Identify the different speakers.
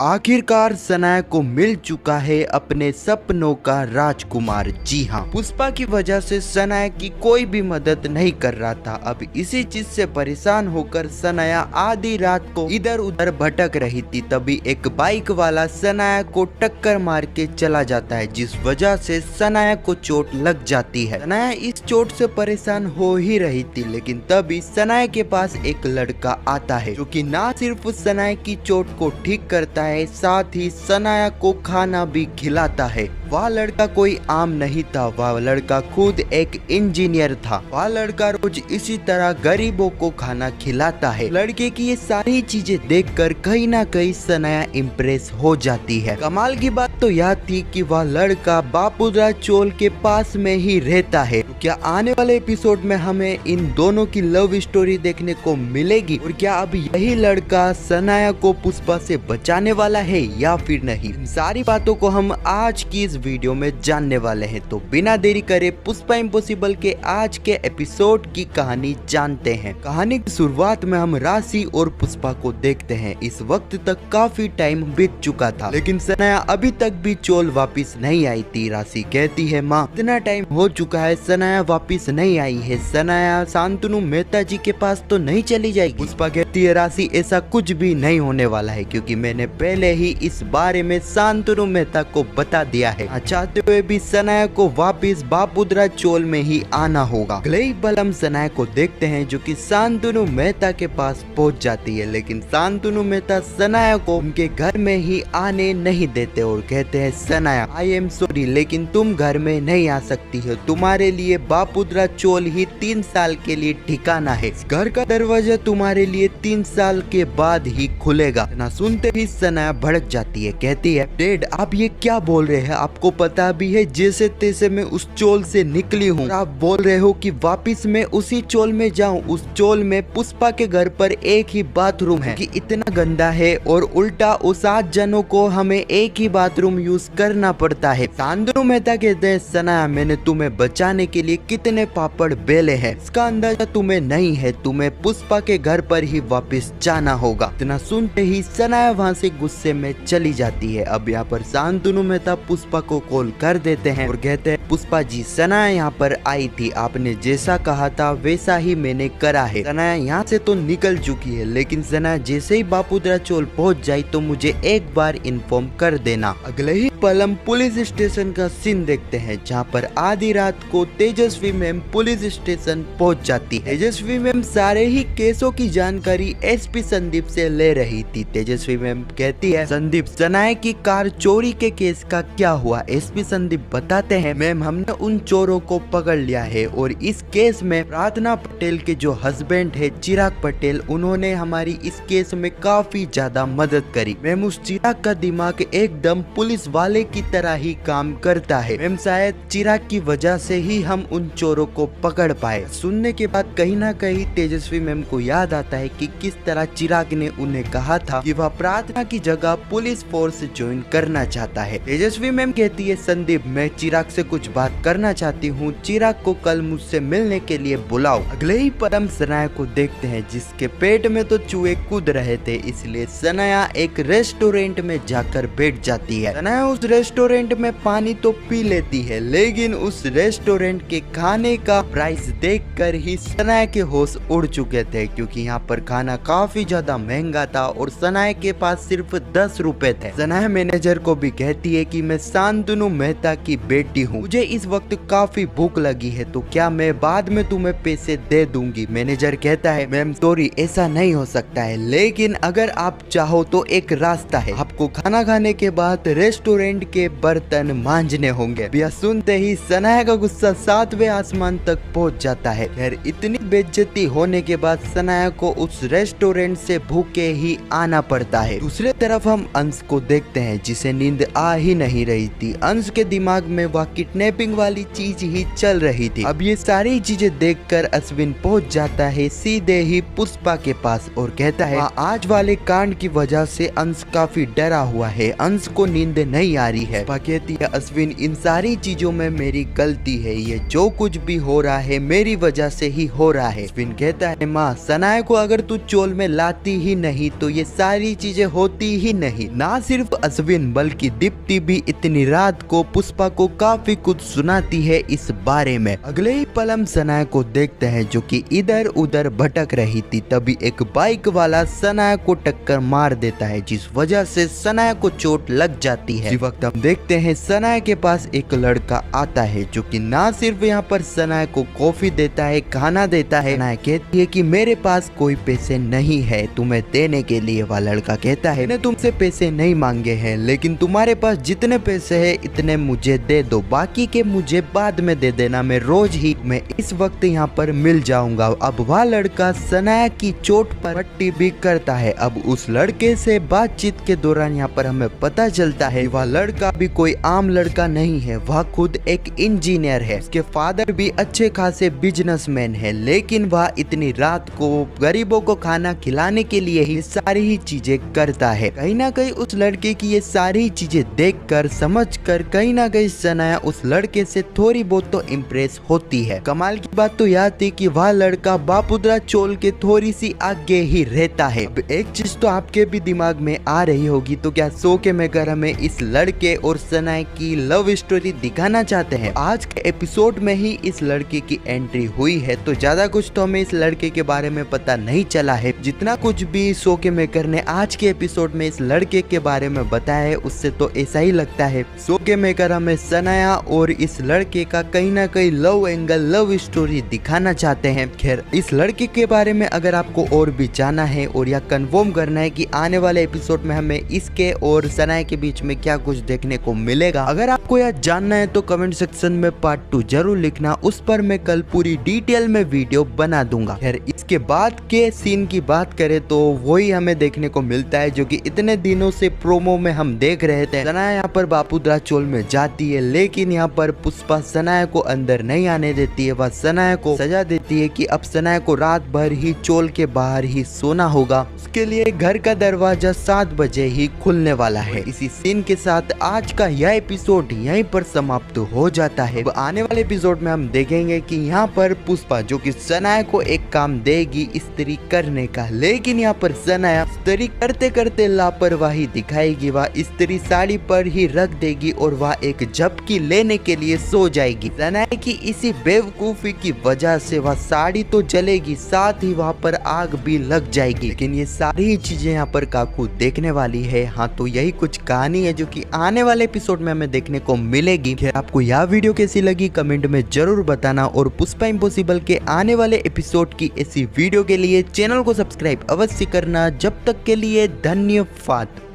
Speaker 1: आखिरकार सनाया को मिल चुका है अपने सपनों का राजकुमार। जी हाँ, पुष्पा की वजह से सनाया की कोई भी मदद नहीं कर रहा था। अब इसी चीज से परेशान होकर सनाया आधी रात को इधर उधर भटक रही थी, तभी एक बाइक वाला सनाया को टक्कर मार के चला जाता है, जिस वजह से सनाया को चोट लग जाती है। सनाया इस चोट से परेशान हो ही रही थी, लेकिन तभी सनाया के पास एक लड़का आता है जो कि ना सिर्फ सनाया की चोट को ठीक करता है, साथ ही सनाया को खाना भी खिलाता है। वह लड़का कोई आम नहीं था, वह लड़का खुद एक इंजीनियर था। वह लड़का रोज इसी तरह गरीबों को खाना खिलाता है। लड़के की ये सारी चीजें देखकर कहीं ना कहीं सनाया इम्प्रेस हो जाती है। कमाल की बात तो यह थी कि वह लड़का बापूराज चोल के पास में ही रहता है। तो क्या आने वाले एपिसोड में हमें इन दोनों की लव स्टोरी देखने को मिलेगी, और क्या अब यही लड़का सनाया को पुष्पा से बचाने वाला है या फिर नहीं? इन सारी बातों को हम आज की इस वीडियो में जानने वाले हैं। तो बिना देरी करे पुष्पा इम्पॉसिबल के आज के एपिसोड की कहानी जानते हैं। कहानी की शुरुआत में हम राशि और पुष्पा को देखते हैं। इस वक्त तक काफी टाइम बीत चुका था, लेकिन सनाया अभी तक भी चोल वापिस नहीं आई थी। राशि कहती है, माँ इतना टाइम हो चुका है, सनाया वापिस नहीं आई है। सनाया शांतनु मेहता जी के पास तो नहीं चली जाएगी? पुष्पा कहती है, राशि ऐसा कुछ भी नहीं होने वाला है, क्योंकि मैंने पहले ही इस बारे में शांतनु मेहता को बता दिया है। चाहते हुए भी सनाया को वापिस बापूराज चोल में ही आना होगा। अगले ही पल हम सनाया को देखते हैं जो कि शांतनु मेहता के पास पहुंच जाती है, लेकिन शांतनु मेहता सनाया को उनके घर में ही आने नहीं देते और कहते हैं, सनाया आई एम सॉरी, लेकिन तुम घर में नहीं आ सकती हो। तुम्हारे लिए बापूराज चोल ही 3 साल के लिए ठिकाना है। घर का दरवाजा तुम्हारे लिए 3 साल के बाद ही खुलेगा। ना सुनते ही सनाया भड़क जाती है, कहती है, डैड आप ये क्या बोल रहे हैं? आपको पता भी है जैसे तैसे मैं उस चोल से निकली हूँ, आप बोल रहे हो कि वापिस मैं उसी चोल में जाऊँ? उस चोल में पुष्पा के घर पर एक ही बाथरूम है कि इतना गंदा है, और उल्टा उस 7 जनों को हमें एक ही बाथरूम यूज करना पड़ता है। शांतनु मेहता कहते हैं, सनाया मैंने तुम्हें बचाने के लिए कितने पापड़ बेले हैं, इसका अंदाजा तुम्हें नहीं है। तुम्हें पुष्पा के घर पर ही वापिस जाना होगा। इतना सुनते ही सनाया वहाँ से गुस्से में चली जाती है। अब यहाँ पर शांतनु मेहता पुष्पा को कॉल कर देते हैं और कहते हैं, पुष्पा जी सनाया यहाँ पर आई थी, आपने जैसा कहा था वैसा ही मैंने करा है। सनाया यहाँ से तो निकल चुकी है, लेकिन सनाया जैसे ही बापूराज चोल पहुँच जाए तो मुझे एक बार इन्फॉर्म कर देना। अगले ही पल हम पुलिस स्टेशन का सीन देखते हैं, जहाँ पर आधी रात को तेजस्वी मैम पुलिस स्टेशन पहुँच जाती है। तेजस्वी मैम सारे ही केसों की जानकारी एसपी संदीप से ले रही थी। तेजस्वी मैम कहती है, संदीप सनाया की कार चोरी के केस का क्या हुआ? एसपी संदीप बताते हैं, मैम हमने उन चोरों को पकड़ लिया है, और इस केस में प्रार्थना पटेल के जो हस्बैंड है चिराग पटेल, उन्होंने हमारी इस केस में काफी ज्यादा मदद करी। मैम उस चिराग का दिमाग एकदम पुलिस वाले की तरह ही काम करता है। मैम शायद चिराग की वजह से ही हम उन चोरों को पकड़ पाए। सुनने के बाद कहीं ना कहीं तेजस्वी मैम को याद आता है कि किस तरह चिराग ने उन्हें कहा था कि वह प्रार्थना की जगह पुलिस फोर्स ज्वाइन करना चाहता है। तेजस्वी मैम कहती है, संदीप मैं चिराग से कुछ बात करना चाहती हूँ, चिराग को कल मुझसे मिलने के लिए बुलाओ। अगले ही पल हम सनाया को देखते हैं, जिसके पेट में तो चूहे कूद रहे थे, इसलिए सनाया एक रेस्टोरेंट में जाकर बैठ जाती है। सनाया उस रेस्टोरेंट में पानी तो पी लेती है, लेकिन उस रेस्टोरेंट के खाने का प्राइस देखकर ही सनाया के होश उड़ चुके थे, क्योंकि यहाँ पर खाना काफी ज्यादा महंगा था और सनाया के पास सिर्फ 10 रुपए थे। सनाया मैनेजर को भी कहती है कि मैं शांतनु मेहता की बेटी हूँ, मुझे इस वक्त काफी भूख लगी है, तो क्या मैं बाद में तुम्हें पैसे दे दूंगी? मैनेजर कहता है, मैम सॉरी ऐसा नहीं हो सकता है, लेकिन अगर आप चाहो तो एक रास्ता है, आपको खाना खाने के बाद रेस्टोरेंट के बर्तन मांजने होंगे। यह सुनते ही सनाया का गुस्सा 7वें आसमान तक पहुंच जाता है। खैर इतनी बेइज्जती होने के बाद सनाया को उस रेस्टोरेंट से भूखे ही आना पड़ता है। दूसरे तरफ हम अंश को देखते हैं, जिसे नींद आ ही नहीं रही थी। अंश के दिमाग में वह किडनैपिंग वाली चीज ही चल रही थी। अब ये सारी चीजें देखकर अश्विन पहुंच जाता है सीधे ही पुष्पा के पास और कहता है, आज वाले कांड की वजह से अंश काफी डरा हुआ है, अंश को नींद नहीं आ रही है। पुष्पा कहती है अश्विन इन सारी चीजों में मेरी गलती है, ये जो कुछ भी हो रहा है मेरी वजह से ही हो रहा है। अश्विन कहता है माँ सनाया को अगर तू चोल में लाती ही नहीं तो ये सारी चीजें होती ही नहीं। ना सिर्फ अश्विन बल्कि दीप्ति भी इतनी रात को पुष्पा को काफी कुछ सुनाती है इस बारे में। अगले ही पल हम सनाया को देखते हैं जो कि इधर उधर भटक रही थी। तभी एक बाइक वाला सनाया को टक्कर मार देता है जिस वजह से सनाया को चोट लग जाती है। इस वक्त हम देखते हैं सनाया के पास एक लड़का आता है जो कि ना सिर्फ यहाँ पर सनाया को कॉफी देता है, खाना देता है। सनाया कहती है कि मेरे पास कोई पैसे नहीं है तुम्हें देने के लिए। वह लड़का कहता है मैंने तुमसे पैसे नहीं मांगे हैं, लेकिन तुम्हारे पास जितने पैसे है इतने मुझे दे दो, बाकी के मुझे बाद में दे देना, मैं रोज ही मैं इस वक्त यहाँ पर मिल जाऊंगा। अब वह लड़का सनाया की चोट पर पट्टी भी करता है। अब उस लड़के से बातचीत के दौरान यहाँ पर हमें पता चलता है वह लड़का भी कोई आम लड़का नहीं है, वह खुद एक इंजीनियर है। उसके फादर भी अच्छे खासे बिजनेसमैन है, लेकिन वह इतनी रात को गरीबों को खाना खिलाने के लिए ही सारी ही चीजें करता है। कहीं ना कहीं उस लड़के की ये सारी चीजें देखकर समझकर कहीं ना कहीं सनाया उस लड़के से थोड़ी बहुत तो इम्प्रेस होती है। कमाल की बात तो यह थी कि वह लड़का बापुद्रा चोल के थोड़ी सी आगे ही रहता है। अब एक चीज तो आपके भी दिमाग में आ रही होगी, तो क्या शो के मेकर हमें इस लड़के और सनाया की लव स्टोरी दिखाना चाहते हैं? आज के एपिसोड में ही इस लड़के की एंट्री हुई है, तो ज्यादा कुछ तो हमें इस लड़के के बारे में पता नहीं चला है। जितना कुछ भी शो के मेकर ने आज के एपिसोड में इस लड़के के बारे में बताया है उससे तो ऐसा ही लगता है शो के मेकर हमें सनाया और इस लड़के का कहीं ना कहीं लव एंगल, लव स्टोरी दिखाना चाहते हैं। खैर इस लड़के के बारे में अगर आपको और भी जानना है और या कंफर्म करना है कि आने वाले एपिसोड में हमें इसके और सनाया के बीच में क्या कुछ देखने को मिलेगा, अगर आपको यह जानना है तो कमेंट सेक्शन में पार्ट 2 जरूर लिखना, उस पर मैं कल पूरी डिटेल में वीडियो बना दूंगा। खैर इसके बाद के सीन की बात करें तो वही हमें देखने को मिलता है जो कि इतने दिनों से प्रोमो में हम देख रहे थे। सनाया यहाँ पर बापुद्रा चोल में जाती है, लेकिन यहाँ पर पुष्पा सनाया को अंदर नहीं आने देती है। वह सनाया को सजा देती है कि अब सनाया को रात भर ही चोल के बाहर ही सोना होगा। उसके लिए घर का दरवाजा 7 बजे ही खुलने वाला है। इसी सीन के साथ आज का यह एपिसोड यहीं पर समाप्त हो जाता है। आने वाले एपिसोड में हम देखेंगे कि यहाँ पर पुष्पा जो कि सनाया को एक काम देगी इस्त्री करने का, लेकिन यहाँ पर सनाया इस्त्री करते करते लापरवाही दिखाएगी। वह इस्त्री साड़ी पर ही रख देगी और वह एक झपकी लेने के लिए सो जाएगी। सनाया की इसी बेवकूफी की वजह से वह साड़ी तो जलेगी, साथ ही वहाँ पर आग भी लग जाएगी। लेकिन ये सारी चीजें यहाँ पर काकू देखने वाली है। हाँ तो यही कुछ कहानी है जो कि आने वाले एपिसोड में हमें देखने को मिलेगी। खैर आपको यह वीडियो कैसी लगी कमेंट में जरूर बताना, और पुष्पा इम्पॉसिबल के आने वाले एपिसोड की ऐसी वीडियो के लिए चैनल को सब्सक्राइब अवश्य करना। जब तक के लिए धन्यवाद।